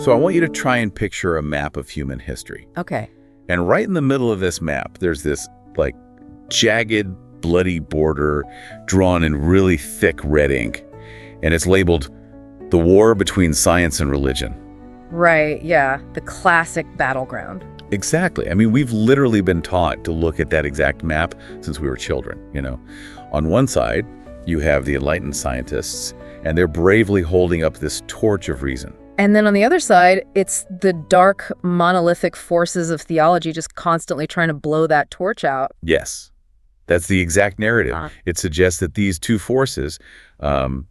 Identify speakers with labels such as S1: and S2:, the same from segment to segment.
S1: So I want you to try and picture a map of human history.
S2: Okay.
S1: And right in the middle of this map, there's this, like, jagged, bloody border drawn in really thick red ink. And it's labeled the war between science and religion.
S2: Right, yeah. The classic battleground.
S1: Exactly. I mean, we've literally been taught to look at that exact map since we were children, you know. On one side, you have the enlightened scientists, and they're bravely holding up this torch of reason.
S2: And then on the other side, it's the dark, monolithic forces of theology just constantly trying to blow that torch out.
S1: Yes, that's the exact narrative. It suggests that these two forces,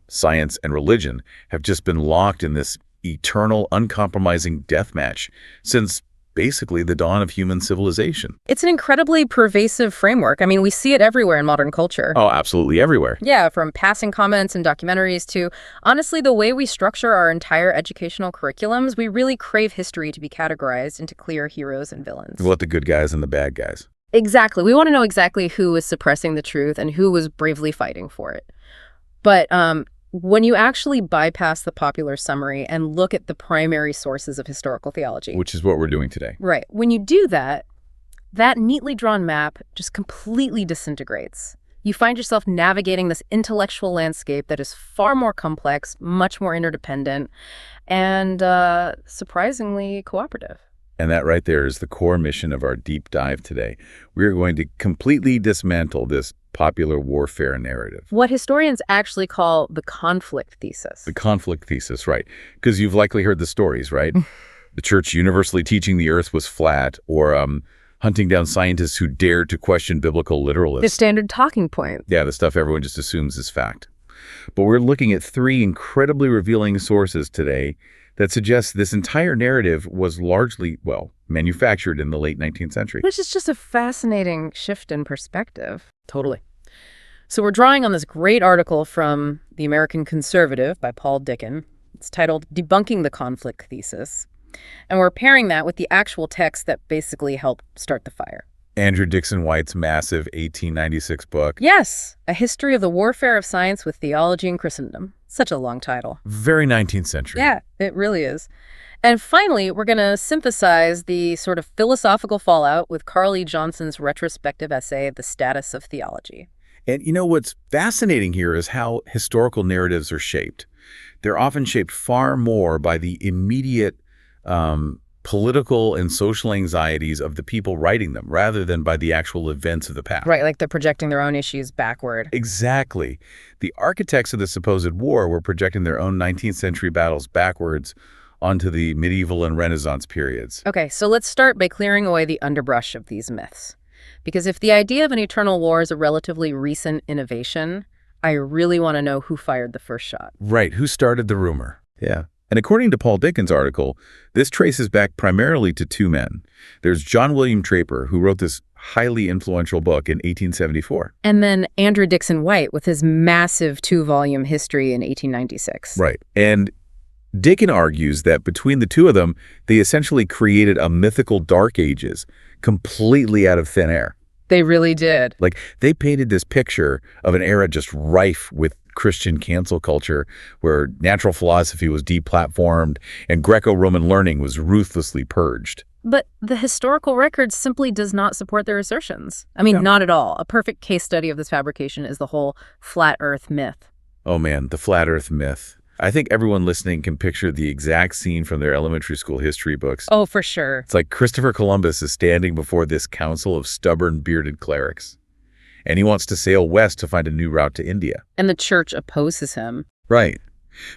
S1: science and religion, have just been locked in this eternal, uncompromising death match since basically the dawn of human civilization.
S2: It's an incredibly pervasive framework. I mean, we see it everywhere in modern culture.
S1: Oh, absolutely everywhere.
S2: Yeah, from passing comments and documentaries to, honestly, the way we structure our entire educational curriculums, we really crave history to be categorized into clear heroes and villains.
S1: We want the good guys and the bad guys.
S2: Exactly. We want to know exactly who was suppressing the truth and who was bravely fighting for it. But when you actually bypass the popular summary and look at the primary sources of historical theology,
S1: which is what we're doing today.
S2: Right. When you do that, that neatly drawn map just completely disintegrates. You find yourself navigating this intellectual landscape that is far more complex, much more interdependent, and surprisingly cooperative.
S1: And that right there is the core mission of our deep dive today. We're going to completely dismantle this popular warfare narrative.
S2: What historians actually call the conflict thesis.
S1: The conflict thesis, right. Because you've likely heard the stories, right? The church universally teaching the earth was flat, or hunting down scientists who dared to question biblical literalists.
S2: The standard talking point.
S1: Yeah, the stuff everyone just assumes is fact. But we're looking at three incredibly revealing sources today that suggests this entire narrative was largely, well, manufactured in the late 19th century.
S2: Which is just a fascinating shift in perspective. Totally. So we're drawing on this great article from The American Conservative by Paul Dickson. It's titled Debunking the Conflict Thesis. And we're pairing that with the actual text that basically helped start the fire.
S1: Andrew Dickson White's massive 1896 book.
S2: Yes, A History of the Warfare of Science with Theology and Christendom. Such a long title.
S1: Very 19th century.
S2: Yeah, it really is. And finally, we're going to synthesize the sort of philosophical fallout with Carl E. Johnson's retrospective essay, The Status of Theology.
S1: And you know what's fascinating here is how historical narratives are shaped. They're often shaped far more by the immediate political and social anxieties of the people writing them rather than by the actual events of the past.
S2: Right, like they're projecting their own issues backward. Exactly.
S1: The architects of the supposed war were projecting their own 19th century battles backwards onto the medieval and Renaissance periods.
S2: Okay, so let's start by clearing away the underbrush of these myths. Because if the idea of an eternal war is a relatively recent innovation, I really want to know who fired the first shot.
S1: Right, who started the rumor. Yeah. And according to Paul Dickens' article, this traces back primarily to two men. There's John William Draper, who wrote this highly influential book in 1874.
S2: And then Andrew Dickson White with his massive 2-volume history in 1896.
S1: Right. And Dickens argues that between the two of them, they essentially created a mythical Dark Ages completely out of thin air.
S2: They really did.
S1: Like, they painted this picture of an era just rife with Christian cancel culture, where natural philosophy was deplatformed and Greco-Roman learning was ruthlessly purged.
S2: But the historical record simply does not support their assertions. I mean, not at all. A perfect case study of this fabrication is the whole flat Earth myth.
S1: Oh man, the flat Earth myth. I think everyone listening can picture the exact scene from their elementary school history books.
S2: Oh, for sure.
S1: It's like Christopher Columbus is standing before this council of stubborn, bearded clerics. And he wants to sail west to find a new route to India.
S2: And the church opposes him.
S1: Right.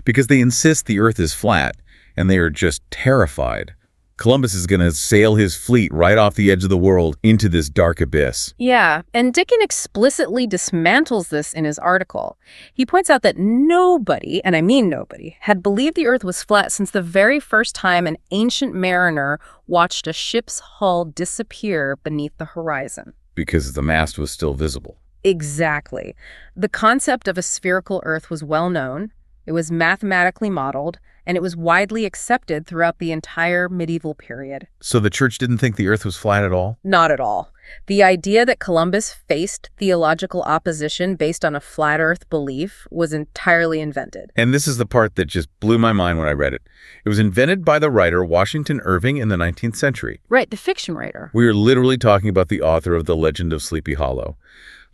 S1: Because they insist the earth is flat, and they are just terrified. Columbus is going to sail his fleet right off the edge of the world into this dark abyss.
S2: Yeah, and Dickens explicitly dismantles this in his article. He points out that nobody, and I mean nobody, had believed the earth was flat since the very first time an ancient mariner watched a ship's hull disappear beneath the horizon.
S1: Because the mast was still visible.
S2: Exactly. The concept of a spherical earth was well known, it was mathematically modeled, and it was widely accepted throughout the entire medieval period.
S1: So the church didn't think the earth was flat at all?
S2: Not at all. The idea that Columbus faced theological opposition based on a flat Earth belief was entirely invented.
S1: And this is the part that just blew my mind when I read it. It was invented by the writer Washington Irving in the 19th century.
S2: Right, the fiction writer.
S1: We are literally talking about the author of The Legend of Sleepy Hollow.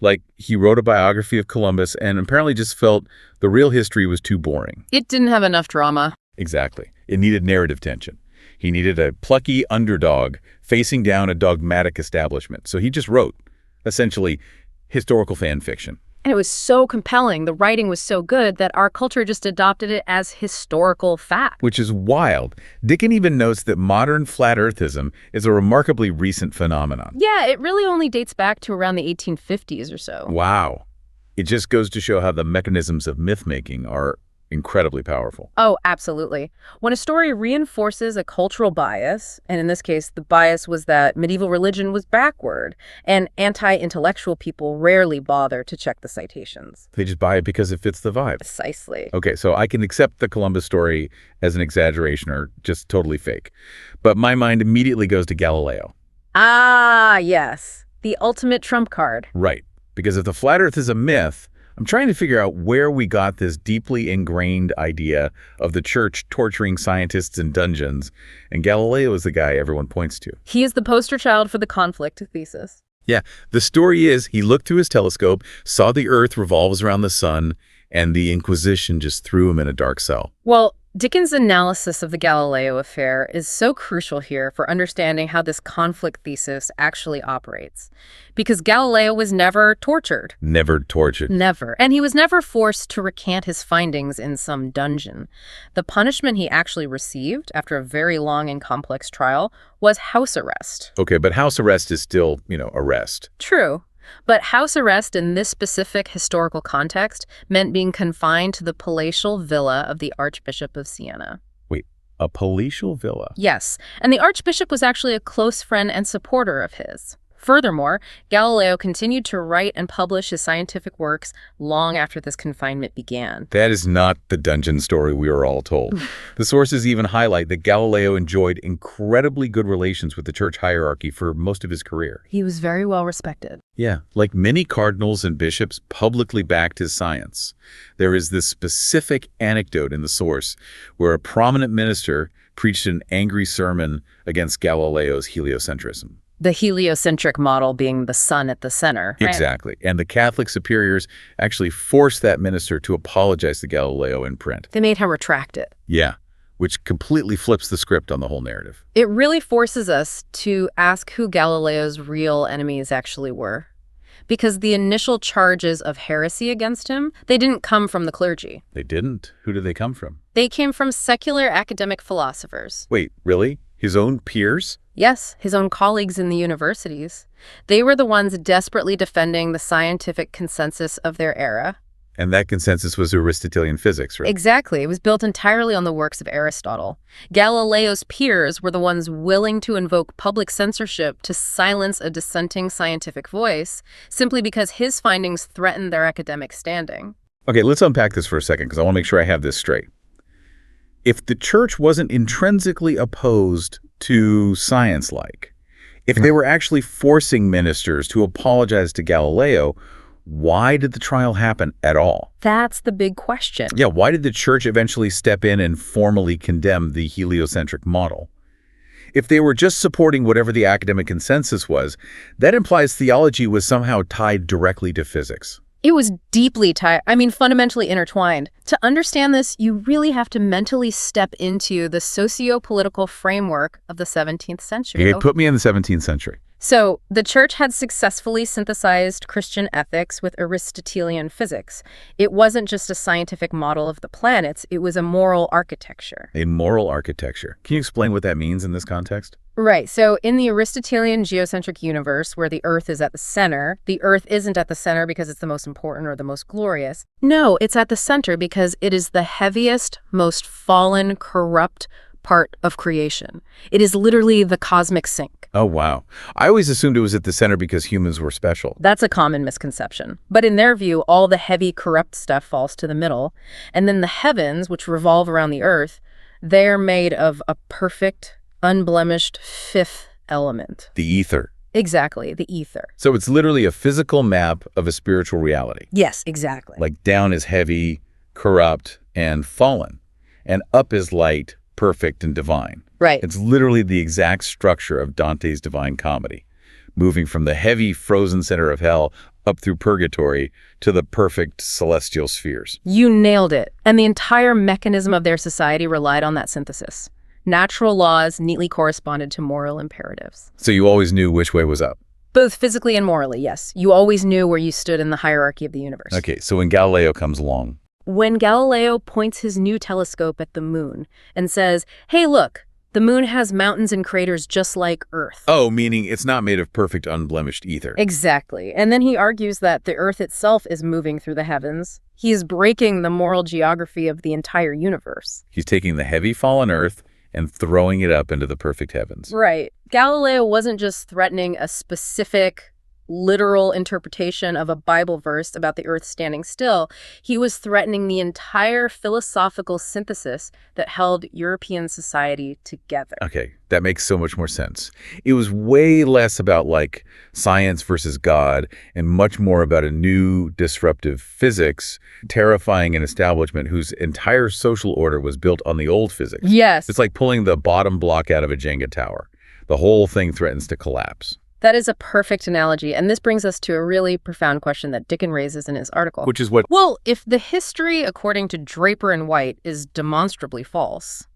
S1: Like, he wrote a biography of Columbus and apparently just felt the real history was too boring.
S2: It didn't have enough drama.
S1: Exactly. It needed narrative tension. He needed a plucky underdog facing down a dogmatic establishment. So he just wrote, essentially, historical fan fiction.
S2: And it was so compelling, the writing was so good that our culture just adopted it as historical fact.
S1: Which is wild. Dickens even notes that modern flat earthism is a remarkably recent phenomenon.
S2: Yeah, it really only dates back to around the 1850s or so.
S1: Wow. It just goes to show how the mechanisms of myth-making are incredibly powerful.
S2: Oh, absolutely. When a story reinforces a cultural bias, and in this case, the bias was that medieval religion was backward, and anti-intellectual people rarely bother to check the citations.
S1: They just buy it because it fits the vibe.
S2: Precisely.
S1: Okay, so I can accept the Columbus story as an exaggeration or just totally fake. But my mind immediately goes to Galileo.
S2: Ah, yes. The ultimate trump card.
S1: Right. Because if the flat earth is a myth, I'm trying to figure out where we got this deeply ingrained idea of the church torturing scientists in dungeons, and Galileo is the guy everyone points to.
S2: He is the poster child for the conflict thesis.
S1: Yeah, the story is he looked through his telescope, saw the earth revolves around the sun, and the Inquisition just threw him in a dark cell.
S2: Well, Dickens' analysis of the Galileo affair is so crucial here for understanding how this conflict thesis actually operates. Because Galileo was never tortured.
S1: Never tortured.
S2: Never. And he was never forced to recant his findings in some dungeon. The punishment he actually received after a very long and complex trial was house arrest.
S1: Okay, but house arrest is still, arrest.
S2: True. But house arrest in this specific historical context meant being confined to the palatial villa of the Archbishop of Siena.
S1: Wait, a palatial villa?
S2: Yes, and the Archbishop was actually a close friend and supporter of his. Furthermore, Galileo continued to write and publish his scientific works long after this confinement began.
S1: That is not the dungeon story we were all told. The sources even highlight that Galileo enjoyed incredibly good relations with the church hierarchy for most of his career.
S2: He was very well respected.
S1: Yeah, like many cardinals and bishops publicly backed his science. There is this specific anecdote in the source where a prominent minister preached an angry sermon against Galileo's heliocentrism.
S2: The heliocentric model being the sun at the center. Right?
S1: Exactly. And the Catholic superiors actually forced that minister to apologize to Galileo in print.
S2: They made him retract it.
S1: Yeah, which completely flips the script on the whole narrative.
S2: It really forces us to ask who Galileo's real enemies actually were. Because the initial charges of heresy against him, they didn't come from the clergy.
S1: They didn't? Who did they come from?
S2: They came from secular academic philosophers.
S1: Wait, really? His own peers?
S2: Yes, his own colleagues in the universities. They were the ones desperately defending the scientific consensus of their era.
S1: And that consensus was Aristotelian physics, right?
S2: Exactly. It was built entirely on the works of Aristotle. Galileo's peers were the ones willing to invoke public censorship to silence a dissenting scientific voice simply because his findings threatened their academic standing.
S1: Okay, let's unpack this for a second because I want to make sure I have this straight. If the church wasn't intrinsically opposed to science-like, if they were actually forcing ministers to apologize to Galileo, why did the trial happen at all?
S2: That's the big question.
S1: Yeah, why did the church eventually step in and formally condemn the heliocentric model? If they were just supporting whatever the academic consensus was, that implies theology was somehow tied directly to physics.
S2: It was deeply fundamentally intertwined. To understand this, you really have to mentally step into the socio-political framework of the 17th century.
S1: Okay, put me in the 17th century.
S2: So, the church had successfully synthesized Christian ethics with Aristotelian physics. It wasn't just a scientific model of the planets, it was a moral architecture.
S1: A moral architecture. Can you explain what that means in this context?
S2: Right. So in the Aristotelian geocentric universe, where the Earth is at the center, the Earth isn't at the center because it's the most important or the most glorious. No, it's at the center because it is the heaviest, most fallen, corrupt part of creation. It is literally the cosmic sink.
S1: Oh, wow. I always assumed it was at the center because humans were special.
S2: That's a common misconception. But in their view, all the heavy, corrupt stuff falls to the middle. And then the heavens, which revolve around the Earth, they're made of a perfect, unblemished fifth element.
S1: The ether.
S2: Exactly, the ether.
S1: So it's literally a physical map of a spiritual reality.
S2: Yes, exactly.
S1: Like down is heavy, corrupt, and fallen, and up is light, perfect, and divine.
S2: Right.
S1: It's literally the exact structure of Dante's Divine Comedy, moving from the heavy, frozen center of hell up through purgatory to the perfect celestial spheres.
S2: You nailed it. And the entire mechanism of their society relied on that synthesis. Natural laws neatly corresponded to moral imperatives.
S1: So you always knew which way was up.
S2: Both physically and morally, yes. You always knew where you stood in the hierarchy of the universe.
S1: Okay, so when Galileo comes along.
S2: When Galileo points his new telescope at the moon and says, hey, look, the moon has mountains and craters just like Earth.
S1: Oh, meaning it's not made of perfect, unblemished ether.
S2: Exactly. And then he argues that the Earth itself is moving through the heavens. He is breaking the moral geography of the entire universe.
S1: He's taking the heavy fallen Earth and throwing it up into the perfect heavens.
S2: Right. Galileo wasn't just threatening a specific, literal interpretation of a Bible verse about the Earth standing still. He was threatening the entire philosophical synthesis that held European society together.
S1: Okay, that makes so much more sense. It was way less about like science versus God and much more about a new disruptive physics, terrifying an establishment whose entire social order was built on the old physics.
S2: Yes.
S1: It's like pulling the bottom block out of a Jenga tower. The whole thing threatens to collapse.
S2: That is a perfect analogy, and this brings us to a really profound question that Dickson raises in his article.
S1: Which is what?
S2: Well, if the history, according to Draper and White, is demonstrably false,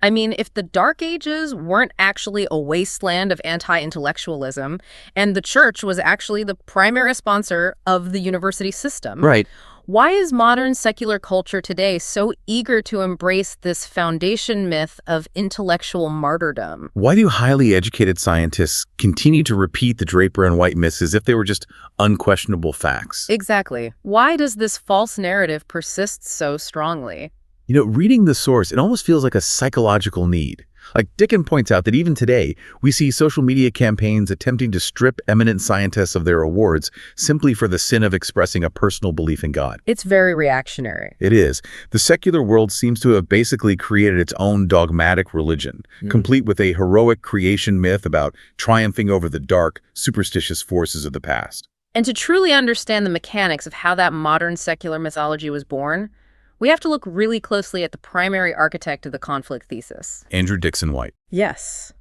S2: I mean, if the Dark Ages weren't actually a wasteland of anti-intellectualism, and the church was actually the primary sponsor of the university system,
S1: Right.
S2: why is modern secular culture today so eager to embrace this foundation myth of intellectual martyrdom?
S1: Why do highly educated scientists continue to repeat the Draper and White myths as if they were just unquestionable facts?
S2: Exactly. Why does this false narrative persist so strongly?
S1: You know, reading the source, it almost feels like a psychological need. Like Dickson points out that even today, we see social media campaigns attempting to strip eminent scientists of their awards simply for the sin of expressing a personal belief in God.
S2: It's very reactionary.
S1: It is. The secular world seems to have basically created its own dogmatic religion, complete with a heroic creation myth about triumphing over the dark, superstitious forces of the past.
S2: And to truly understand the mechanics of how that modern secular mythology was born, we have to look really closely at the primary architect of the conflict thesis.
S1: Andrew Dickson White.
S2: Yes,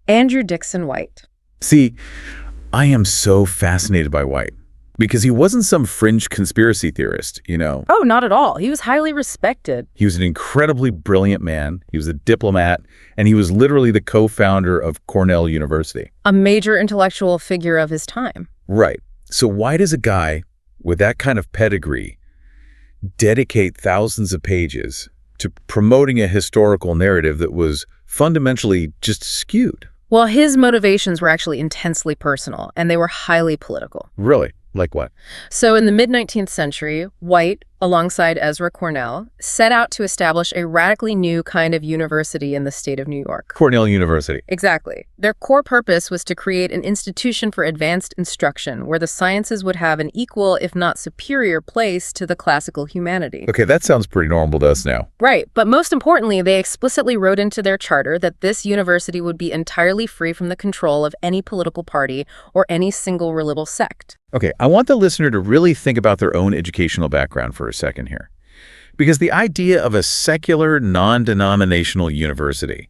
S2: Andrew Dickson White.
S1: See, I am so fascinated by White because he wasn't some fringe conspiracy theorist, you know.
S2: Oh, not at all. He was highly respected.
S1: He was an incredibly brilliant man. He was a diplomat, and he was literally the co-founder of Cornell University.
S2: A major intellectual figure of his time.
S1: Right. So why does a guy with that kind of pedigree dedicate thousands of pages to promoting a historical narrative that was fundamentally just skewed?
S2: Well, his motivations were actually intensely personal, and they were highly political.
S1: Really? Like what?
S2: So in the mid-19th century, White, alongside Ezra Cornell, set out to establish a radically new kind of university in the state of New York.
S1: Cornell University.
S2: Exactly. Their core purpose was to create an institution for advanced instruction where the sciences would have an equal, if not superior, place to the classical humanities.
S1: Okay, that sounds pretty normal to us now.
S2: Right, but most importantly, they explicitly wrote into their charter that this university would be entirely free from the control of any political party or any single religious sect.
S1: Okay, I want the listener to really think about their own educational background for a second here. Because the idea of a secular, non-denominational university,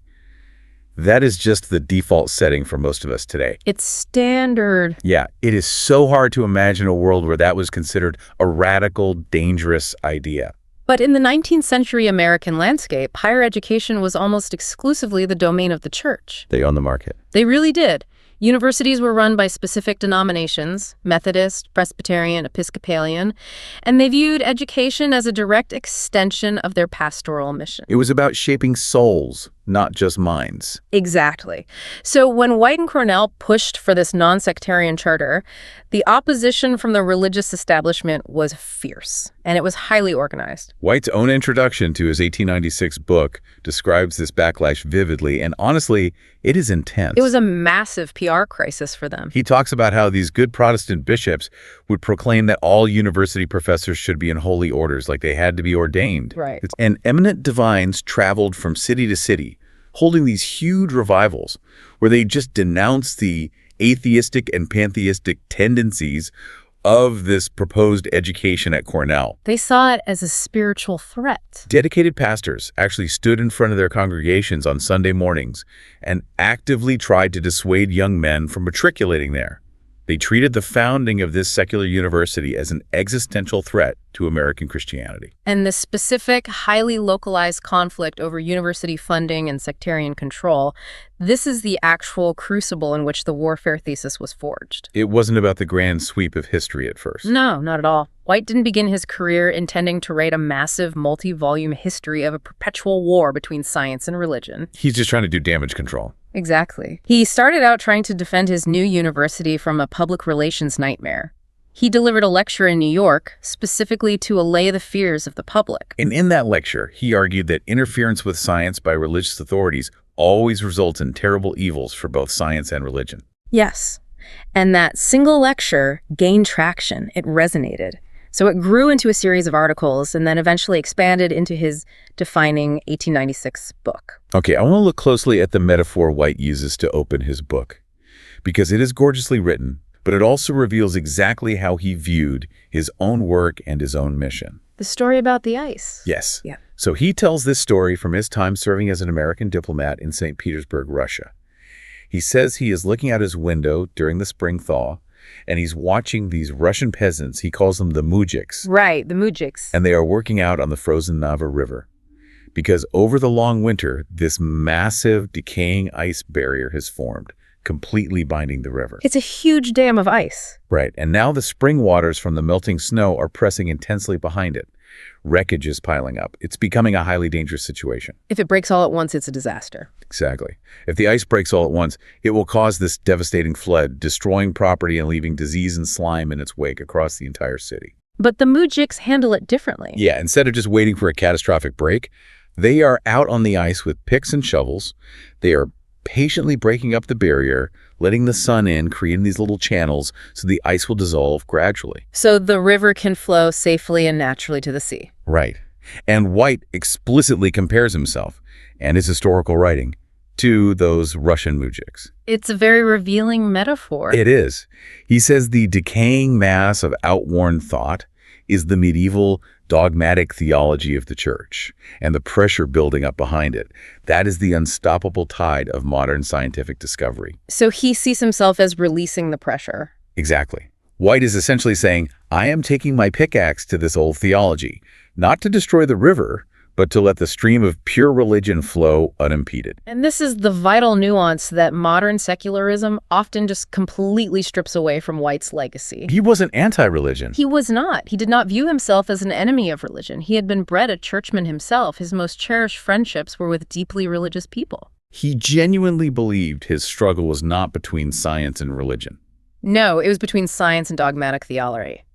S1: that is just the default setting for most of us today.
S2: It's standard.
S1: Yeah, it is so hard to imagine a world where that was considered a radical, dangerous idea.
S2: But in the 19th century American landscape, higher education was almost exclusively the domain of the church.
S1: They own the market.
S2: They really did. Universities were run by specific denominations, Methodist, Presbyterian, Episcopalian, and they viewed education as a direct extension of their pastoral mission.
S1: It was about shaping souls, not just minds.
S2: Exactly. So when White and Cornell pushed for this non-sectarian charter, the opposition from the religious establishment was fierce, and it was highly organized.
S1: White's own introduction to his 1896 book describes this backlash vividly, and honestly, it is intense.
S2: It was a massive PR crisis for them.
S1: He talks about how these good Protestant bishops would proclaim that all university professors should be in holy orders, like they had to be ordained.
S2: Right.
S1: And eminent divines traveled from city to city, holding these huge revivals where they just denounced the atheistic and pantheistic tendencies of this proposed education at Cornell.
S2: They saw it as a spiritual threat.
S1: Dedicated pastors actually stood in front of their congregations on Sunday mornings and actively tried to dissuade young men from matriculating there. They treated the founding of this secular university as an existential threat to American Christianity.
S2: And the specific, highly localized conflict over university funding and sectarian control, this is the actual crucible in which the warfare thesis was forged.
S1: It wasn't about the grand sweep of history at first.
S2: No, not at all. White didn't begin his career intending to write a massive, multi-volume history of a perpetual war between science and religion.
S1: He's just trying to do damage control.
S2: Exactly. He started out trying to defend his new university from a public relations nightmare. He delivered a lecture in New York, specifically to allay the fears of the public.
S1: And in that lecture, he argued that interference with science by religious authorities always results in terrible evils for both science and religion.
S2: Yes. And that single lecture gained traction. It resonated. So it grew into a series of articles and then eventually expanded into his defining 1896 book.
S1: Okay, I want to look closely at the metaphor White uses to open his book, because it is gorgeously written, but it also reveals exactly how he viewed his own work and his own mission.
S2: The story about the ice.
S1: Yes.
S2: Yeah.
S1: So he tells this story from his time serving as an American diplomat in St. Petersburg, Russia. He says he is looking out his window during the spring thaw, and he's watching these Russian peasants. He calls them the mujiks.
S2: Right, the mujiks.
S1: And they are working out on the frozen Nava River. Because over the long winter, this massive decaying ice barrier has formed, completely binding the river.
S2: It's a huge dam of ice.
S1: Right, and now the spring waters from the melting snow are pressing intensely behind it. Wreckage is piling up. It's becoming a highly dangerous situation.
S2: If it breaks all at once, it's a disaster.
S1: Exactly. If the ice breaks all at once, it will cause this devastating flood, destroying property and leaving disease and slime in its wake across the entire city.
S2: But the mujiks handle it differently.
S1: Yeah, instead of just waiting for a catastrophic break, they are out on the ice with picks and shovels. They are patiently breaking up the barrier, letting the sun in, creating these little channels so the ice will dissolve gradually.
S2: So the river can flow safely and naturally to the sea.
S1: Right. And White explicitly compares himself and his historical writing to those Russian mujiks.
S2: It's a very revealing metaphor.
S1: It is. He says the decaying mass of outworn thought is the medieval dogmatic theology of the church, and the pressure building up behind it. That is the unstoppable tide of modern scientific discovery.
S2: So he sees himself as releasing the pressure.
S1: Exactly. White is essentially saying, I am taking my pickaxe to this old theology, not to destroy the river, but to let the stream of pure religion flow unimpeded.
S2: And this is the vital nuance that modern secularism often just completely strips away from White's legacy.
S1: He wasn't anti-religion.
S2: He was not. He did not view himself as an enemy of religion. He had been bred a churchman himself. His most cherished friendships were with deeply religious people.
S1: He genuinely believed his struggle was not between science and religion.
S2: No, it was between science and dogmatic theology.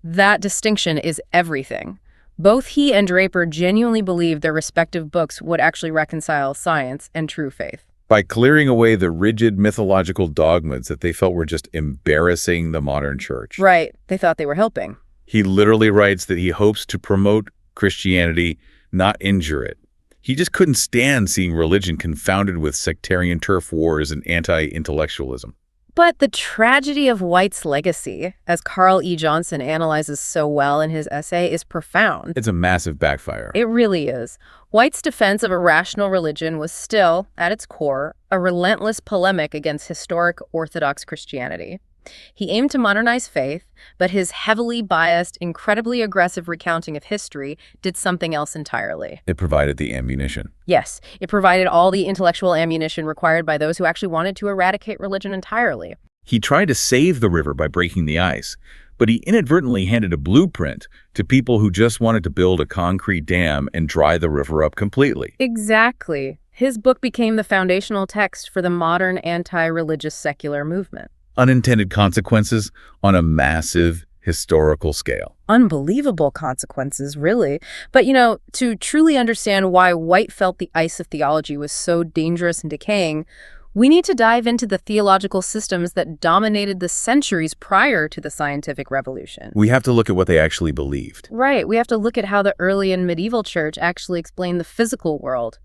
S2: That distinction is everything. Both he and Draper genuinely believed their respective books would actually reconcile science and true faith.
S1: By clearing away the rigid mythological dogmas that they felt were just embarrassing the modern church.
S2: Right. They thought they were helping.
S1: He literally writes that he hopes to promote Christianity, not injure it. He just couldn't stand seeing religion confounded with sectarian turf wars and anti-intellectualism.
S2: But the tragedy of White's legacy, as Carl E. Johnson analyzes so well in his essay, is profound.
S1: It's a massive backfire.
S2: It really is. White's defense of a rational religion was still, at its core, a relentless polemic against historic Orthodox Christianity. He aimed to modernize faith, but his heavily biased, incredibly aggressive recounting of history did something else entirely.
S1: It provided the ammunition.
S2: Yes, it provided all the intellectual ammunition required by those who actually wanted to eradicate religion entirely.
S1: He tried to save the river by breaking the ice, but he inadvertently handed a blueprint to people who just wanted to build a concrete dam and dry the river up completely.
S2: Exactly. His book became the foundational text for the modern anti-religious secular movement.
S1: Unintended consequences on a massive historical scale.
S2: Unbelievable consequences, really. But, to truly understand why White felt the ice of theology was so dangerous and decaying, we need to dive into the theological systems that dominated the centuries prior to the scientific revolution.
S1: We have to look at what they actually believed.
S2: Right. We have to look at how the early and medieval church actually explained the physical world.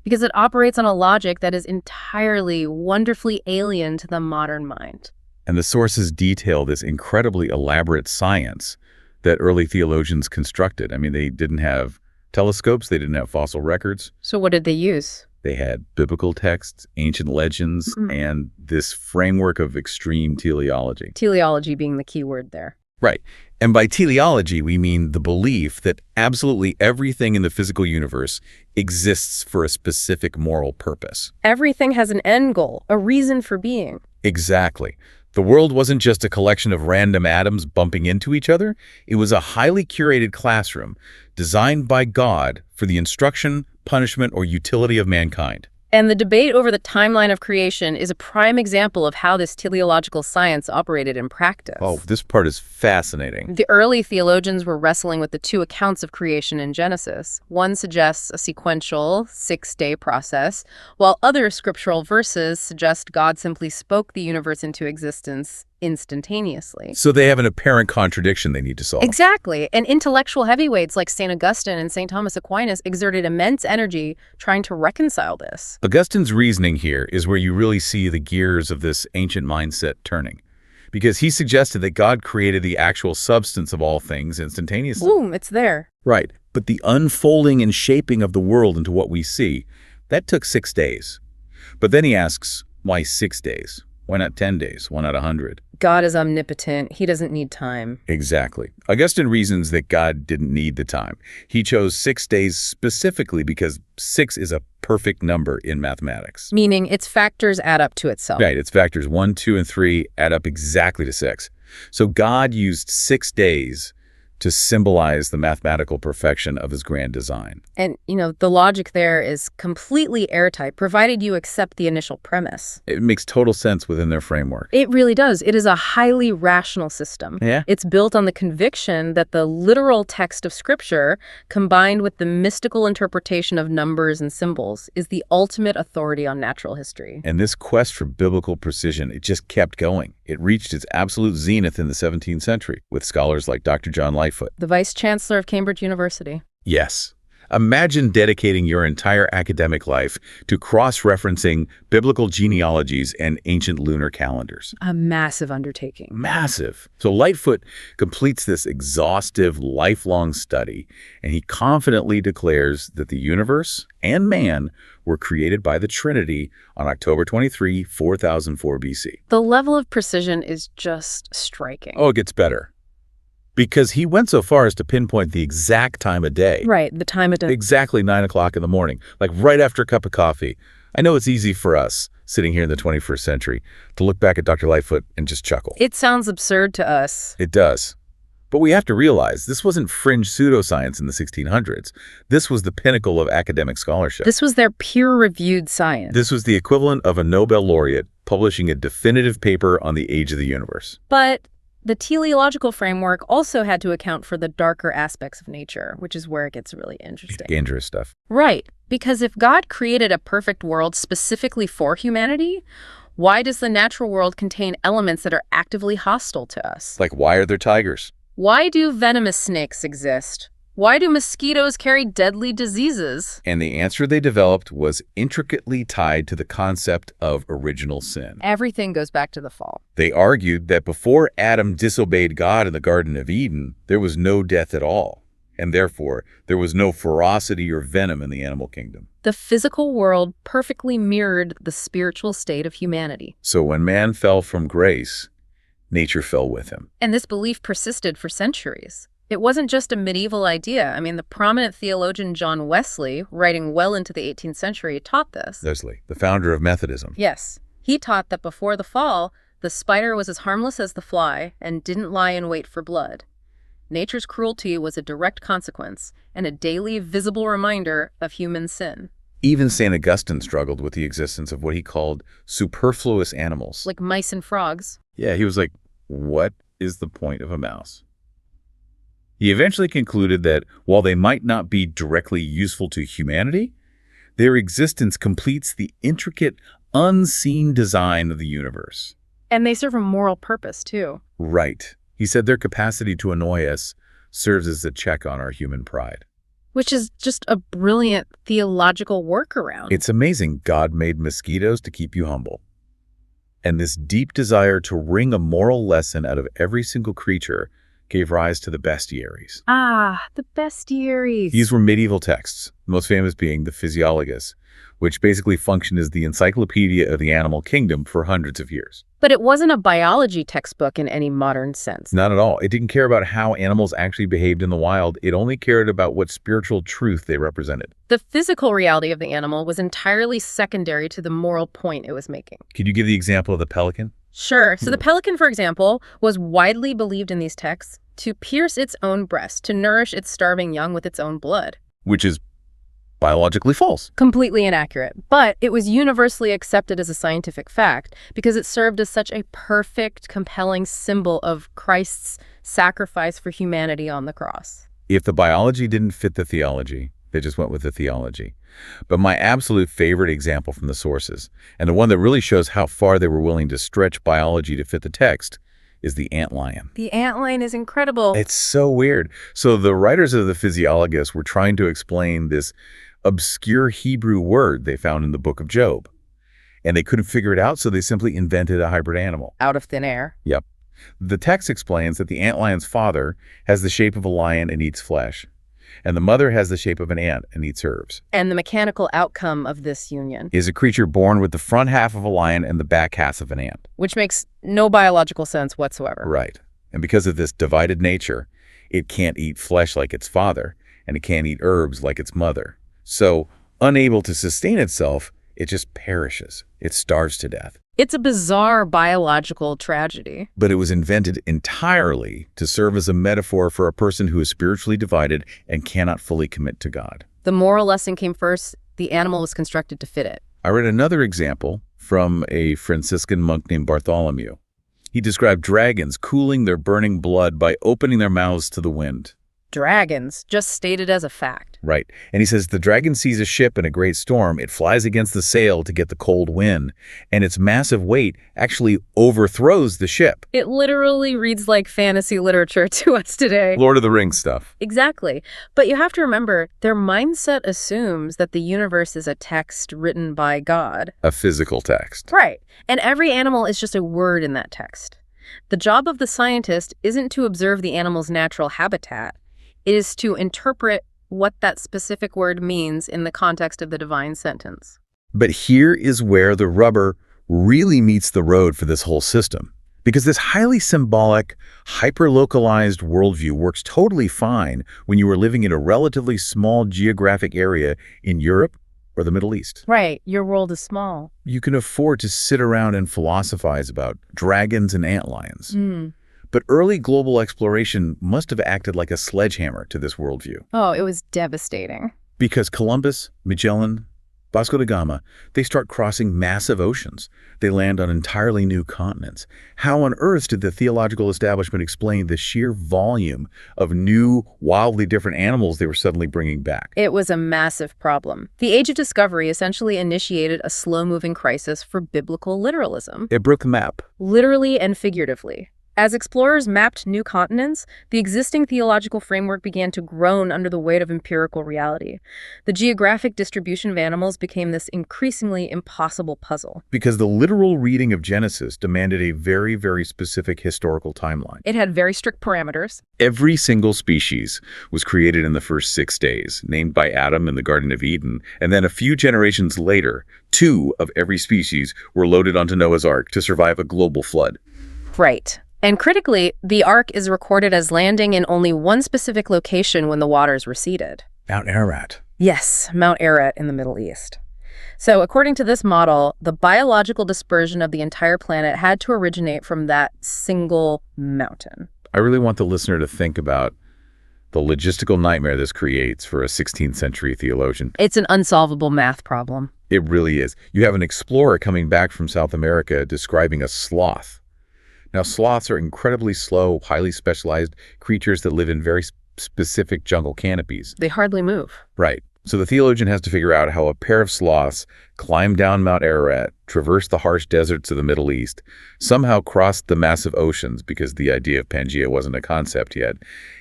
S2: because it operates on a logic that is entirely, wonderfully alien to the modern mind.
S1: And the sources detail this incredibly elaborate science that early theologians constructed. I mean, they didn't have telescopes, they didn't have fossil records.
S2: So what did they use?
S1: They had biblical texts, ancient legends, and this framework of extreme teleology.
S2: Teleology being the key word there.
S1: Right. And by teleology, we mean the belief that absolutely everything in the physical universe exists for a specific moral purpose.
S2: Everything has an end goal, a reason for being.
S1: Exactly. The world wasn't just a collection of random atoms bumping into each other. It was a highly curated classroom designed by God for the instruction, punishment, or utility of mankind.
S2: And the debate over the timeline of creation is a prime example of how this teleological science operated in practice.
S1: Oh, this part is fascinating.
S2: The early theologians were wrestling with the two accounts of creation in Genesis. One suggests a sequential, 6-day process, while other scriptural verses suggest God simply spoke the universe into existence instantaneously.
S1: So they have an apparent contradiction they need to solve.
S2: Exactly. And intellectual heavyweights like St. Augustine and St. Thomas Aquinas exerted immense energy trying to reconcile this.
S1: Augustine's reasoning here is where you really see the gears of this ancient mindset turning, because he suggested that God created the actual substance of all things instantaneously.
S2: Boom, it's there.
S1: Right. But the unfolding and shaping of the world into what we see, that took 6 days. But then he asks, why 6 days? Why not 10 days? Why not 100?
S2: God is omnipotent. He doesn't need time.
S1: Exactly. Augustine reasons that God didn't need the time. He chose 6 days specifically because 6 is a perfect number in mathematics.
S2: Meaning its factors add up to itself.
S1: Right. Its factors 1, 2, and 3 add up exactly to 6. So God used 6 days to symbolize the mathematical perfection of his grand design.
S2: And, the logic there is completely airtight, provided you accept the initial premise.
S1: It makes total sense within their framework.
S2: It really does. It is a highly rational system.
S1: Yeah.
S2: It's built on the conviction that the literal text of Scripture, combined with the mystical interpretation of numbers and symbols, is the ultimate authority on natural history.
S1: And this quest for biblical precision, it just kept going. It reached its absolute zenith in the 17th century with scholars like Dr. John Lightfoot,
S2: the Vice Chancellor of Cambridge University.
S1: Yes. Imagine dedicating your entire academic life to cross-referencing biblical genealogies and ancient lunar calendars.
S2: A massive undertaking.
S1: Massive. So Lightfoot completes this exhaustive, lifelong study, and he confidently declares that the universe and man were created by the Trinity on October 23, 4004 BC.
S2: The level of precision is just striking.
S1: Oh, it gets better. Because he went so far as to pinpoint the exact time of day.
S2: Right, the time of day.
S1: Exactly 9 o'clock in the morning, like right after a cup of coffee. I know it's easy for us, sitting here in the 21st century, to look back at Dr. Lightfoot and just chuckle.
S2: It sounds absurd to us.
S1: It does. But we have to realize this wasn't fringe pseudoscience in the 1600s. This was the pinnacle of academic scholarship.
S2: This was their peer-reviewed science.
S1: This was the equivalent of a Nobel laureate publishing a definitive paper on the age of the universe.
S2: But the teleological framework also had to account for the darker aspects of nature, which is where it gets really interesting.
S1: Dangerous stuff.
S2: Right, because if God created a perfect world specifically for humanity, why does the natural world contain elements that are actively hostile to us?
S1: Like, why are there tigers?
S2: Why do venomous snakes exist? Why do mosquitoes carry deadly diseases?
S1: And the answer they developed was intricately tied to the concept of original sin.
S2: Everything goes back to the fall.
S1: They argued that before Adam disobeyed God in the Garden of Eden, there was no death at all, and therefore there was no ferocity or venom in the animal kingdom.
S2: The physical world perfectly mirrored the spiritual state of humanity.
S1: So when man fell from grace, nature fell with him.
S2: And this belief persisted for centuries. It wasn't just a medieval idea. I mean, the prominent theologian John Wesley, writing well into the 18th century, taught this.
S1: Wesley, the founder of Methodism.
S2: Yes. He taught that before the fall, the spider was as harmless as the fly and didn't lie in wait for blood. Nature's cruelty was a direct consequence and a daily visible reminder of human sin.
S1: Even St. Augustine struggled with the existence of what he called superfluous animals.
S2: Like mice and frogs.
S1: Yeah, he was like, what is the point of a mouse? He eventually concluded that while they might not be directly useful to humanity, their existence completes the intricate, unseen design of the universe.
S2: And they serve a moral purpose, too.
S1: Right. He said their capacity to annoy us serves as a check on our human pride.
S2: Which is just a brilliant theological workaround.
S1: It's amazing. God made mosquitoes to keep you humble. And this deep desire to wring a moral lesson out of every single creature gave rise to the bestiaries.
S2: Ah, the bestiaries.
S1: These were medieval texts, the most famous being the Physiologus, which basically functioned as the encyclopedia of the animal kingdom for hundreds of years.
S2: But it wasn't a biology textbook in any modern sense.
S1: Not at all. It didn't care about how animals actually behaved in the wild. It only cared about what spiritual truth they represented.
S2: The physical reality of the animal was entirely secondary to the moral point it was making.
S1: Could you give the example of the pelican?
S2: Sure. So the pelican, for example, was widely believed in these texts to pierce its own breast, to nourish its starving young with its own blood.
S1: Which is biologically false.
S2: Completely inaccurate. But it was universally accepted as a scientific fact because it served as such a perfect, compelling symbol of Christ's sacrifice for humanity on the cross.
S1: If the biology didn't fit the theology, they just went with the theology. But my absolute favorite example from the sources, and the one that really shows how far they were willing to stretch biology to fit the text, is the antlion.
S2: The antlion is incredible.
S1: It's so weird. So the writers of the Physiologus were trying to explain this obscure Hebrew word they found in the book of Job. And they couldn't figure it out, so they simply invented a hybrid animal.
S2: Out of thin air.
S1: Yep. The text explains that the antlion's father has the shape of a lion and eats flesh, and the mother has the shape of an ant and eats herbs.
S2: And the mechanical outcome of this union
S1: Is a creature born with the front half of a lion and the back half of an ant.
S2: which makes no biological sense whatsoever.
S1: Right. And because of this divided nature, it can't eat flesh like its father, and it can't eat herbs like its mother. So, unable to sustain itself, it just perishes. It starves to death.
S2: It's a bizarre biological tragedy.
S1: But it was invented entirely to serve as a metaphor for a person who is spiritually divided and cannot fully commit to God.
S2: The moral lesson came first. The animal was constructed to fit it.
S1: I read another example from a Franciscan monk named Bartholomew. He described dragons cooling their burning blood by opening their mouths to the wind.
S2: Dragons, just stated as a fact.
S1: Right. And he says the dragon sees a ship in a great storm. It flies against the sail to get the cold wind, and its massive weight actually overthrows the ship.
S2: It literally reads like fantasy literature to us today.
S1: Lord of the Rings stuff.
S2: Exactly. But you have to remember, their mindset assumes that the universe is a text written by God.
S1: A physical text.
S2: Right. And every animal is just a word in that text. The job of the scientist isn't to observe the animal's natural habitat. It is to interpret what that specific word means in the context of the divine sentence.
S1: But here is where the rubber really meets the road for this whole system. Because this highly symbolic, hyper-localized worldview works totally fine when you are living in a relatively small geographic area in Europe or the Middle East.
S2: Right. Your world is small.
S1: You can afford to sit around and philosophize about dragons and antlions. But early global exploration must have acted like a sledgehammer to this worldview.
S2: Oh, it was devastating.
S1: Because Columbus, Magellan, Vasco da Gama, they start crossing massive oceans. They land on entirely new continents. How on earth did the theological establishment explain the sheer volume of new, wildly different animals they were suddenly bringing back?
S2: It was a massive problem. The Age of Discovery essentially initiated a slow-moving crisis for biblical literalism.
S1: It broke the map.
S2: Literally and figuratively. As explorers mapped new continents, the existing theological framework began to groan under the weight of empirical reality. The geographic distribution of animals became this increasingly impossible puzzle.
S1: Because the literal reading of Genesis demanded a very, very specific historical timeline.
S2: It had very strict parameters.
S1: Every single species was created in the first 6 days, named by Adam in the Garden of Eden, and then a few generations later, 2 of every species were loaded onto Noah's Ark to survive a global flood.
S2: Right. And critically, the Ark is recorded as landing in only one specific location when the waters receded.
S1: Mount Ararat.
S2: Yes, Mount Ararat in the Middle East. So according to this model, the biological dispersion of the entire planet had to originate from that single mountain.
S1: I really want the listener to think about the logistical nightmare this creates for a 16th century theologian.
S2: It's an unsolvable math problem.
S1: It really is. You have an explorer coming back from South America describing a sloth. Now, sloths are incredibly slow, highly specialized creatures that live in very specific jungle canopies.
S2: They hardly move.
S1: Right. So the theologian has to figure out how a pair of sloths climbed down Mount Ararat, traversed the harsh deserts of the Middle East, somehow crossed the massive oceans because the idea of Pangea wasn't a concept yet,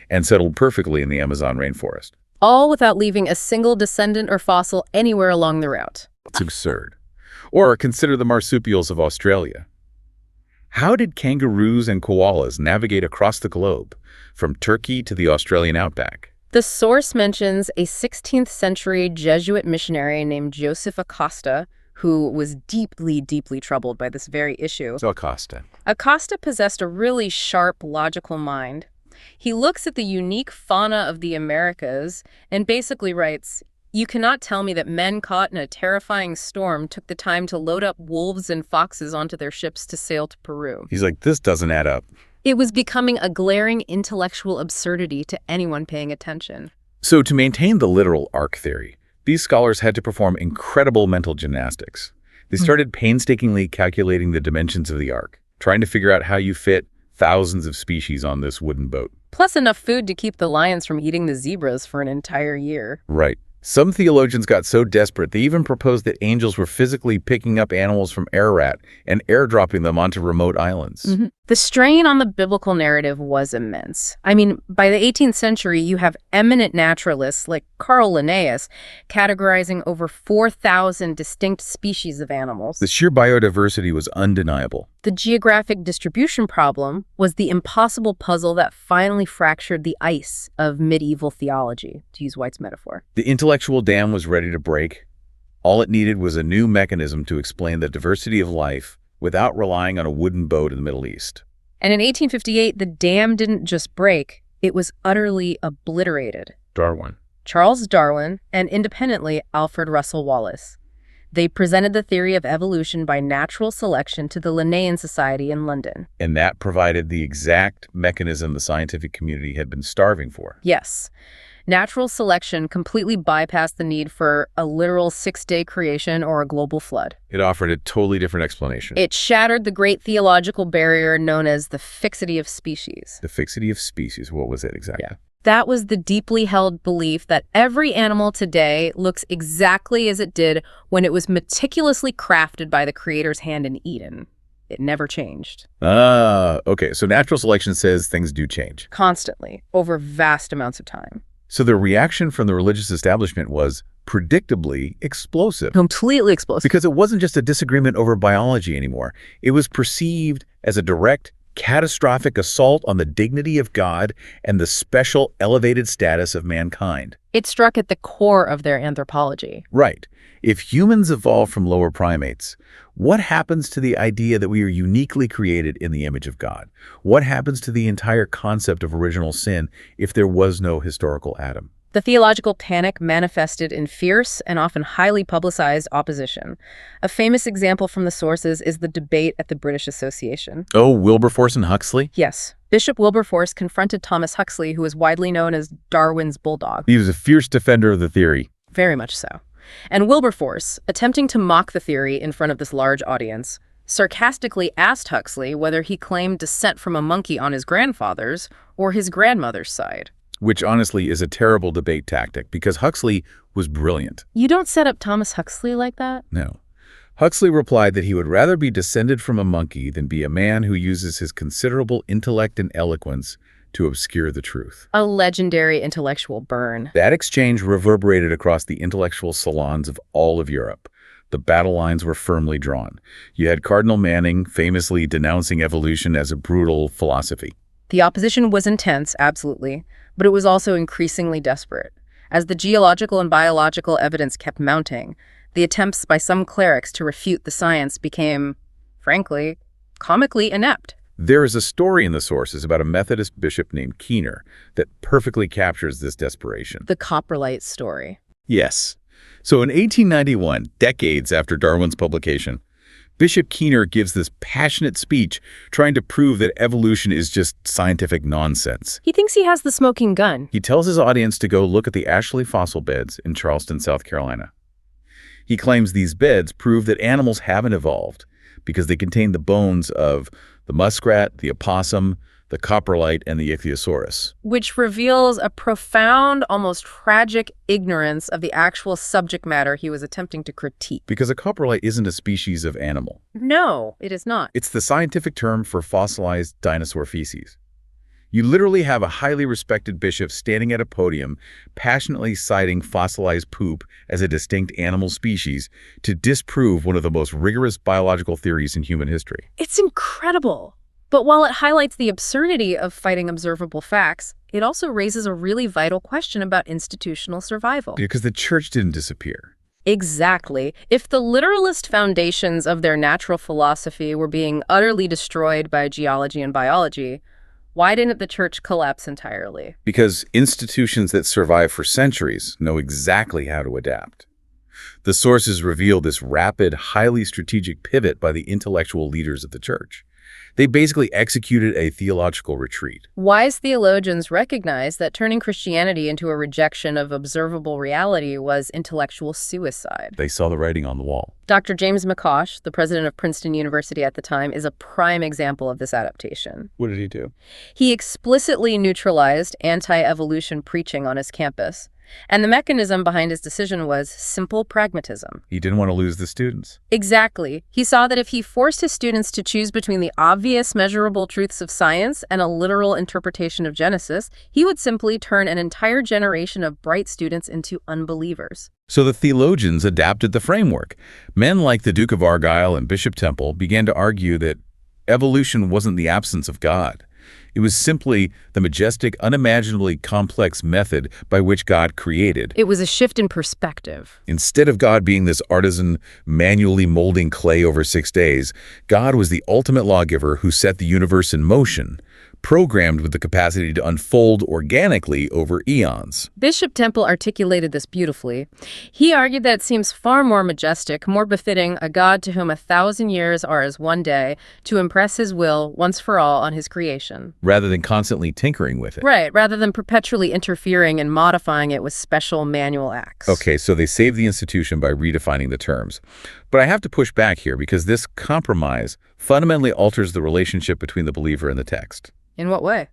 S1: and settled perfectly in the Amazon rainforest.
S2: all without leaving a single descendant or fossil anywhere along the route.
S1: It's absurd. Or consider the marsupials of Australia. How did kangaroos and koalas navigate across the globe, from Turkey to the Australian outback?
S2: The source mentions a 16th century Jesuit missionary named Joseph Acosta, who was deeply, deeply troubled by this very issue.
S1: So Acosta.
S2: Acosta possessed a really sharp, logical mind. He looks at the unique fauna of the Americas and basically writes, "You cannot tell me that men caught in a terrifying storm took the time to load up wolves and foxes onto their ships to sail to Peru."
S1: He's like, this doesn't add up.
S2: It was becoming a glaring intellectual absurdity to anyone paying attention.
S1: So to maintain the literal ark theory, these scholars had to perform incredible mental gymnastics. They started painstakingly calculating the dimensions of the ark, trying to figure out how you fit thousands of species on this wooden boat.
S2: Plus enough food to keep the lions from eating the zebras for an entire year.
S1: Right. Some theologians got so desperate they even proposed that angels were physically picking up animals from Ararat and airdropping them onto remote islands.
S2: The strain on the biblical narrative was immense. I mean, by the 18th century, you have eminent naturalists like Carl Linnaeus categorizing over 4,000 distinct species of animals.
S1: The sheer biodiversity was undeniable.
S2: The geographic distribution problem was the impossible puzzle that finally fractured the ice of medieval theology, to use White's metaphor.
S1: The intellectual dam was ready to break. All it needed was a new mechanism to explain the diversity of life without relying on a wooden boat in the Middle East.
S2: And in 1858, the dam didn't just break, it was utterly obliterated.
S1: Darwin.
S2: Charles Darwin, and independently Alfred Russel Wallace. They presented the theory of evolution by natural selection to the Linnaean Society in London.
S1: And that provided the exact mechanism the scientific community had been starving for.
S2: Yes. Natural selection completely bypassed the need for a literal 6-day creation or a global flood.
S1: It offered a totally different explanation.
S2: It shattered the great theological barrier known as the fixity of species.
S1: The fixity of species, what was it exactly?
S2: Yeah. That was the deeply held belief that every animal today looks exactly as it did when it was meticulously crafted by the Creator's hand in Eden. It never changed.
S1: Okay. So natural selection says things do change.
S2: Constantly, over vast amounts of time.
S1: So the reaction from the religious establishment was predictably explosive.
S2: Completely explosive.
S1: Because it wasn't just a disagreement over biology anymore. It was perceived as a direct, catastrophic assault on the dignity of God and the special elevated status of mankind.
S2: It struck at the core of their anthropology.
S1: Right. If humans evolve from lower primates, what happens to the idea that we are uniquely created in the image of God? What happens to the entire concept of original sin if there was no historical Adam?
S2: The theological panic manifested in fierce and often highly publicized opposition. A famous example from the sources is the debate at the British Association.
S1: Oh, Wilberforce and Huxley?
S2: Yes. Bishop Wilberforce confronted Thomas Huxley, who was widely known as Darwin's bulldog.
S1: He was a fierce defender of the theory.
S2: Very much so. And Wilberforce, attempting to mock the theory in front of this large audience, sarcastically asked Huxley whether he claimed descent from a monkey on his grandfather's or his grandmother's side.
S1: Which honestly is a terrible debate tactic because Huxley was brilliant.
S2: You don't set up Thomas Huxley like that?
S1: No. Huxley replied that he would rather be descended from a monkey than be a man who uses his considerable intellect and eloquence to obscure the truth.
S2: A legendary intellectual burn.
S1: That exchange reverberated across the intellectual salons of all of Europe. The battle lines were firmly drawn. You had Cardinal Manning famously denouncing evolution as a brutal philosophy.
S2: The opposition was intense, absolutely, but it was also increasingly desperate. As the geological and biological evidence kept mounting, the attempts by some clerics to refute the science became, frankly, comically inept.
S1: There is a story in the sources about a Methodist bishop named Keener that perfectly captures this desperation.
S2: The coprolite story.
S1: Yes. So in 1891, decades after Darwin's publication, Bishop Keener gives this passionate speech trying to prove that evolution is just scientific nonsense.
S2: He thinks he has the smoking gun.
S1: He tells his audience to go look at the Ashley fossil beds in Charleston, South Carolina. He claims these beds prove that animals haven't evolved because they contain the bones of the muskrat, the opossum, the coprolite, and the ichthyosaurus.
S2: Which reveals a profound, almost tragic ignorance of the actual subject matter he was attempting to critique.
S1: Because a coprolite isn't a species of animal.
S2: No, it is not.
S1: It's the scientific term for fossilized dinosaur feces. You literally have a highly respected bishop standing at a podium, passionately citing fossilized poop as a distinct animal species to disprove one of the most rigorous biological theories in human history.
S2: It's incredible. But while it highlights the absurdity of fighting observable facts, it also raises a really vital question about institutional survival.
S1: Because the church didn't disappear.
S2: Exactly. If the literalist foundations of their natural philosophy were being utterly destroyed by geology and biology, why didn't the church collapse entirely?
S1: Because institutions that survive for centuries know exactly how to adapt. The sources reveal this rapid, highly strategic pivot by the intellectual leaders of the church. They basically executed a theological retreat.
S2: Wise theologians recognized that turning Christianity into a rejection of observable reality was intellectual suicide.
S1: They saw the writing on the wall.
S2: Dr. James McCosh, the president of Princeton University at the time, is a prime example of this adaptation.
S1: What did he do?
S2: He explicitly neutralized anti-evolution preaching on his campus. And the mechanism behind his decision was simple pragmatism.
S1: He didn't want to lose the students.
S2: Exactly. He saw that if he forced his students to choose between the obvious measurable truths of science and a literal interpretation of Genesis, he would simply turn an entire generation of bright students into unbelievers.
S1: So the theologians adapted the framework. Men like the Duke of Argyll and Bishop Temple began to argue that evolution wasn't the absence of God. It was simply the majestic, unimaginably complex method by which God created.
S2: It was a shift in perspective.
S1: Instead of God being this artisan manually molding clay over 6 days, God was the ultimate lawgiver who set the universe in motion, programmed with the capacity to unfold organically over eons.
S2: Bishop Temple articulated this beautifully. He argued that it seems far more majestic, more befitting a God to whom 1,000 years are as one day, to impress his will once for all on his creation.
S1: Rather than constantly tinkering with it.
S2: Right, rather than perpetually interfering and modifying it with special manual acts.
S1: Okay, so they saved the institution by redefining the terms. But I have to push back here because this compromise fundamentally alters the relationship between the believer and the text.
S2: In what way?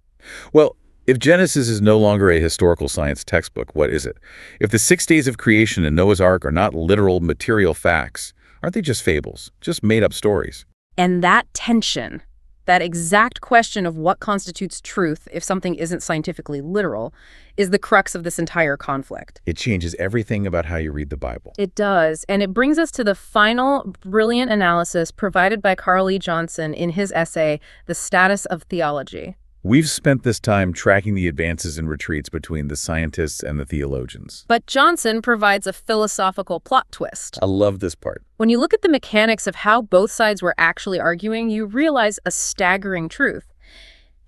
S1: Well, if Genesis is no longer a historical science textbook, what is it? If the 6 days of creation and Noah's Ark are not literal material facts, aren't they just fables, just made-up stories?
S2: And that tension, that exact question of what constitutes truth if something isn't scientifically literal, is the crux of this entire conflict.
S1: It changes everything about how you read the Bible.
S2: It does, and it brings us to the final brilliant analysis provided by Carl E. Johnson in his essay, The Status of Theology.
S1: We've spent this time tracking the advances and retreats between the scientists and the theologians.
S2: But Johnson provides a philosophical plot twist.
S1: I love this part.
S2: When you look at the mechanics of how both sides were actually arguing, you realize a staggering truth.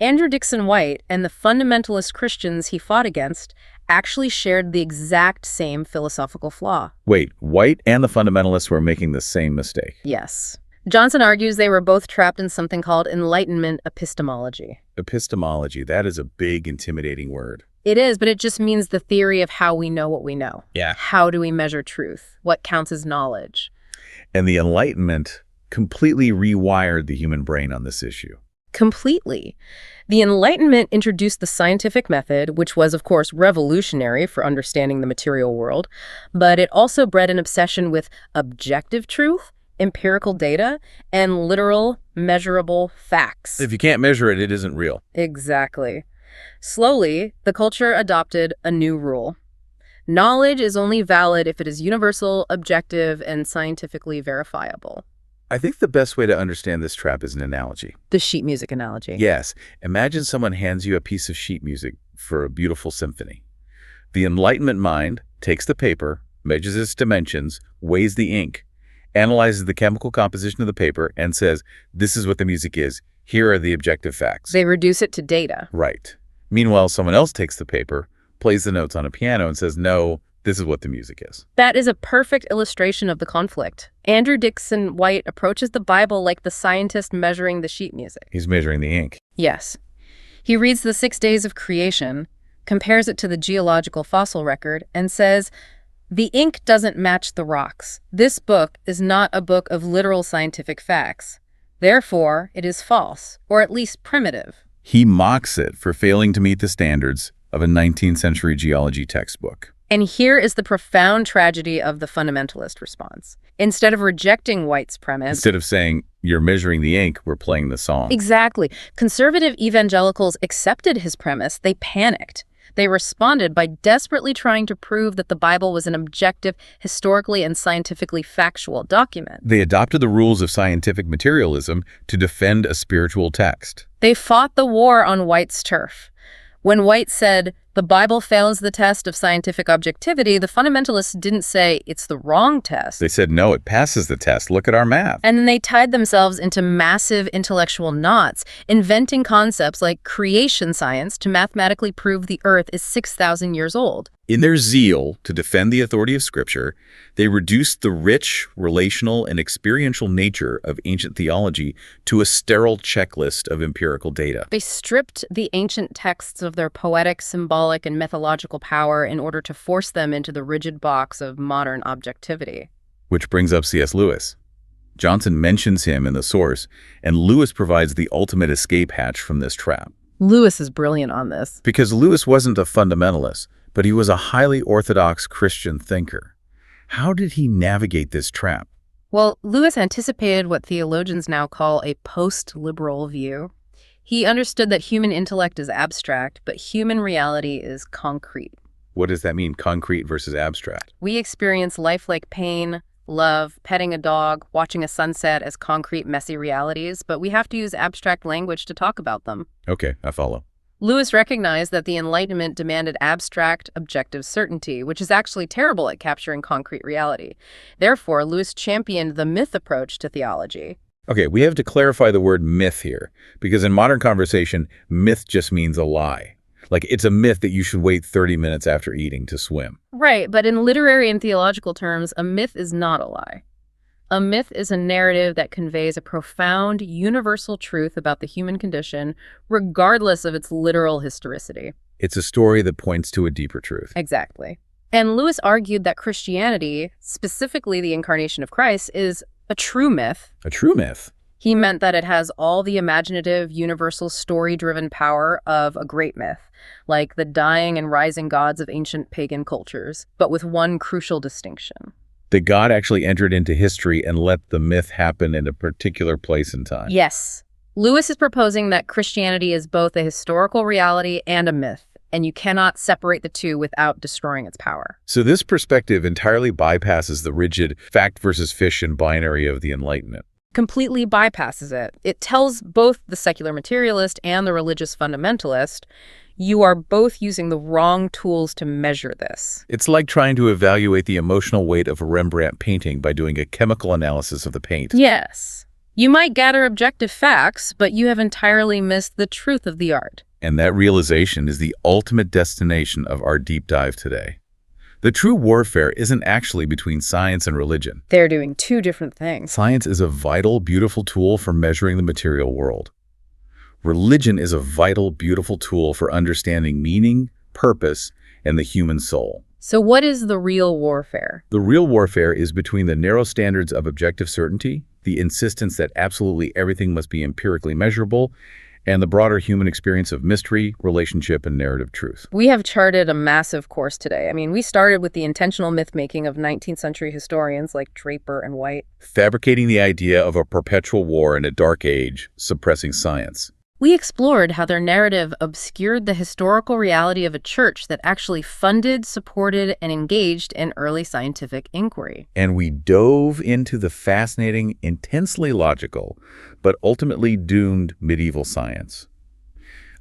S2: Andrew Dickson White and the fundamentalist Christians he fought against actually shared the exact same philosophical flaw.
S1: Wait, White and the fundamentalists were making the same mistake?
S2: Yes. Johnson argues they were both trapped in something called Enlightenment epistemology.
S1: Epistemology, that is a big, intimidating word.
S2: It is, but it just means the theory of how we know what we know.
S1: Yeah.
S2: How do we measure truth? What counts as knowledge?
S1: And the Enlightenment completely rewired the human brain on this issue.
S2: Completely. The Enlightenment introduced the scientific method, which was, of course, revolutionary for understanding the material world, but it also bred an obsession with objective truth, empirical data, and literal, measurable facts.
S1: If you can't measure it, it isn't real.
S2: Exactly. Slowly, the culture adopted a new rule. Knowledge is only valid if it is universal, objective, and scientifically verifiable.
S1: I think the best way to understand this trap is an analogy.
S2: The sheet music analogy.
S1: Yes. Imagine someone hands you a piece of sheet music for a beautiful symphony. The Enlightenment mind takes the paper, measures its dimensions, weighs the ink, analyzes the chemical composition of the paper, and says, this is what the music is. Here are the objective facts.
S2: They reduce it to data.
S1: Right. Meanwhile, someone else takes the paper, plays the notes on a piano, and says, no, this is what the music is.
S2: That is a perfect illustration of the conflict. Andrew Dickson White approaches the Bible like the scientist measuring the sheet music.
S1: He's measuring the ink.
S2: Yes. He reads the 6 days of creation, compares it to the geological fossil record, and says, the ink doesn't match the rocks. This book is not a book of literal scientific facts. Therefore, it is false, or at least primitive.
S1: He mocks it for failing to meet the standards of a 19th century geology textbook.
S2: And here is the profound tragedy of the fundamentalist response. Instead of rejecting White's premise—
S1: Instead of saying, you're measuring the ink, we're playing the song.
S2: Exactly. Conservative evangelicals accepted his premise. They panicked. They responded by desperately trying to prove that the Bible was an objective, historically and scientifically factual document.
S1: They adopted the rules of scientific materialism to defend a spiritual text.
S2: They fought the war on White's turf. When White said, the Bible fails the test of scientific objectivity, the fundamentalists didn't say, it's the wrong test.
S1: They said, no, it passes the test. Look at our math.
S2: And then they tied themselves into massive intellectual knots, inventing concepts like creation science to mathematically prove the Earth is 6,000 years old.
S1: In their zeal to defend the authority of Scripture, they reduced the rich, relational, and experiential nature of ancient theology to a sterile checklist of empirical data.
S2: They stripped the ancient texts of their poetic, symbolic, and mythological power in order to force them into the rigid box of modern objectivity.
S1: Which brings up C.S. Lewis. Johnson mentions him in the source, and Lewis provides the ultimate escape hatch from this trap.
S2: Lewis is brilliant on this.
S1: Because Lewis wasn't a fundamentalist, but he was a highly orthodox Christian thinker. How did he navigate this trap?
S2: Well, Lewis anticipated what theologians now call a post-liberal view. He understood that human intellect is abstract, but human reality is concrete.
S1: What does that mean, concrete versus abstract?
S2: We experience life like pain, love, petting a dog, watching a sunset as concrete, messy realities, but we have to use abstract language to talk about them.
S1: Okay, I follow.
S2: Lewis recognized that the Enlightenment demanded abstract, objective certainty, which is actually terrible at capturing concrete reality. Therefore, Lewis championed the myth approach to theology.
S1: Okay, we have to clarify the word myth here, because in modern conversation, myth just means a lie. Like, it's a myth that you should wait 30 minutes after eating to swim.
S2: Right, but in literary and theological terms, a myth is not a lie. A myth is a narrative that conveys a profound, universal truth about the human condition, regardless of its literal historicity.
S1: It's a story that points to a deeper truth.
S2: Exactly. And Lewis argued that Christianity, specifically the incarnation of Christ, is a true myth.
S1: A true myth?
S2: He meant that it has all the imaginative, universal, story-driven power of a great myth, like the dying and rising gods of ancient pagan cultures, but with one crucial distinction.
S1: That God actually entered into history and let the myth happen in a particular place and time.
S2: Yes. Lewis is proposing that Christianity is both a historical reality and a myth, and you cannot separate the two without destroying its power.
S1: So this perspective entirely bypasses the rigid fact versus fiction binary of the Enlightenment.
S2: Completely bypasses it. It tells both the secular materialist and the religious fundamentalist, you are both using the wrong tools to measure this.
S1: It's like trying to evaluate the emotional weight of a Rembrandt painting by doing a chemical analysis of the paint.
S2: Yes. You might gather objective facts, but you have entirely missed the truth of the art.
S1: And that realization is the ultimate destination of our deep dive today. The true warfare isn't actually between science and religion.
S2: They're doing two different things.
S1: Science is a vital, beautiful tool for measuring the material world. Religion is a vital, beautiful tool for understanding meaning, purpose, and the human soul.
S2: So what is the real warfare?
S1: The real warfare is between the narrow standards of objective certainty, the insistence that absolutely everything must be empirically measurable, and the broader human experience of mystery, relationship, and narrative truth.
S2: We have charted a massive course today. I mean, we started with the intentional myth-making of 19th century historians like Draper and White.
S1: Fabricating the idea of a perpetual war in a dark age, suppressing science.
S2: We explored how their narrative obscured the historical reality of a church that actually funded, supported, and engaged in early scientific inquiry.
S1: And we dove into the fascinating, intensely logical, but ultimately doomed medieval science.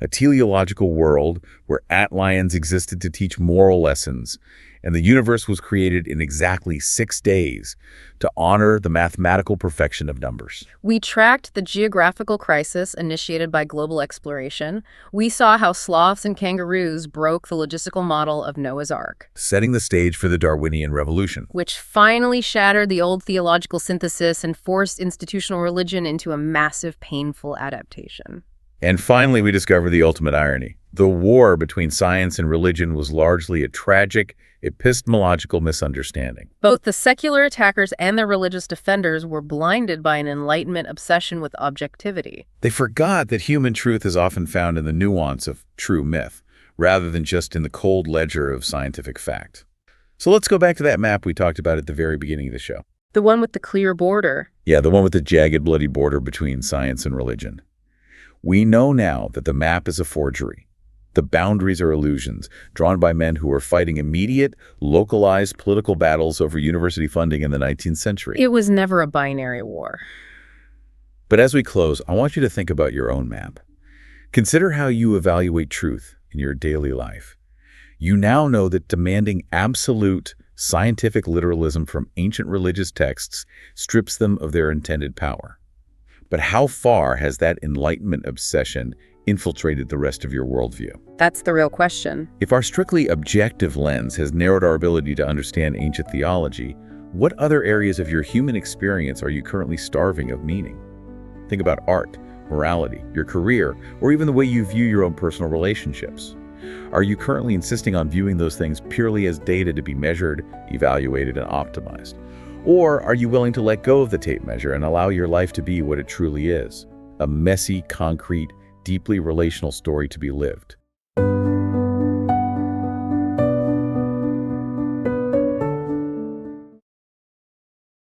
S1: A teleological world where antlions existed to teach moral lessons, and the universe was created in exactly 6 days to honor the mathematical perfection of numbers.
S2: We tracked the geographical crisis initiated by global exploration. We saw how sloths and kangaroos broke the logistical model of Noah's Ark,
S1: Setting the stage for the Darwinian Revolution.
S2: which finally shattered the old theological synthesis and forced institutional religion into a massive, painful adaptation.
S1: And finally, we discovered the ultimate irony. The war between science and religion was largely a tragic, epistemological misunderstanding.
S2: Both the secular attackers and their religious defenders were blinded by an Enlightenment obsession with objectivity.
S1: They forgot that human truth is often found in the nuance of true myth, rather than just in the cold ledger of scientific fact. So let's go back to that map we talked about at the very beginning of the show.
S2: The one with the clear border.
S1: Yeah, the one with the jagged, bloody border between science and religion. We know now that the map is a forgery. The boundaries are illusions, drawn by men who were fighting immediate, localized political battles over university funding in the 19th century.
S2: It was never a binary war.
S1: But as we close, I want you to think about your own map. Consider how you evaluate truth in your daily life. You now know that demanding absolute scientific literalism from ancient religious texts strips them of their intended power. But how far has that Enlightenment obsession infiltrated the rest of your worldview?
S2: That's the real question.
S1: If our strictly objective lens has narrowed our ability to understand ancient theology, what other areas of your human experience are you currently starving of meaning? Think about art, morality, your career, or even the way you view your own personal relationships. Are you currently insisting on viewing those things purely as data to be measured, evaluated, and optimized? Or are you willing to let go of the tape measure and allow your life to be what it truly is? A messy, concrete, deeply relational story to be lived.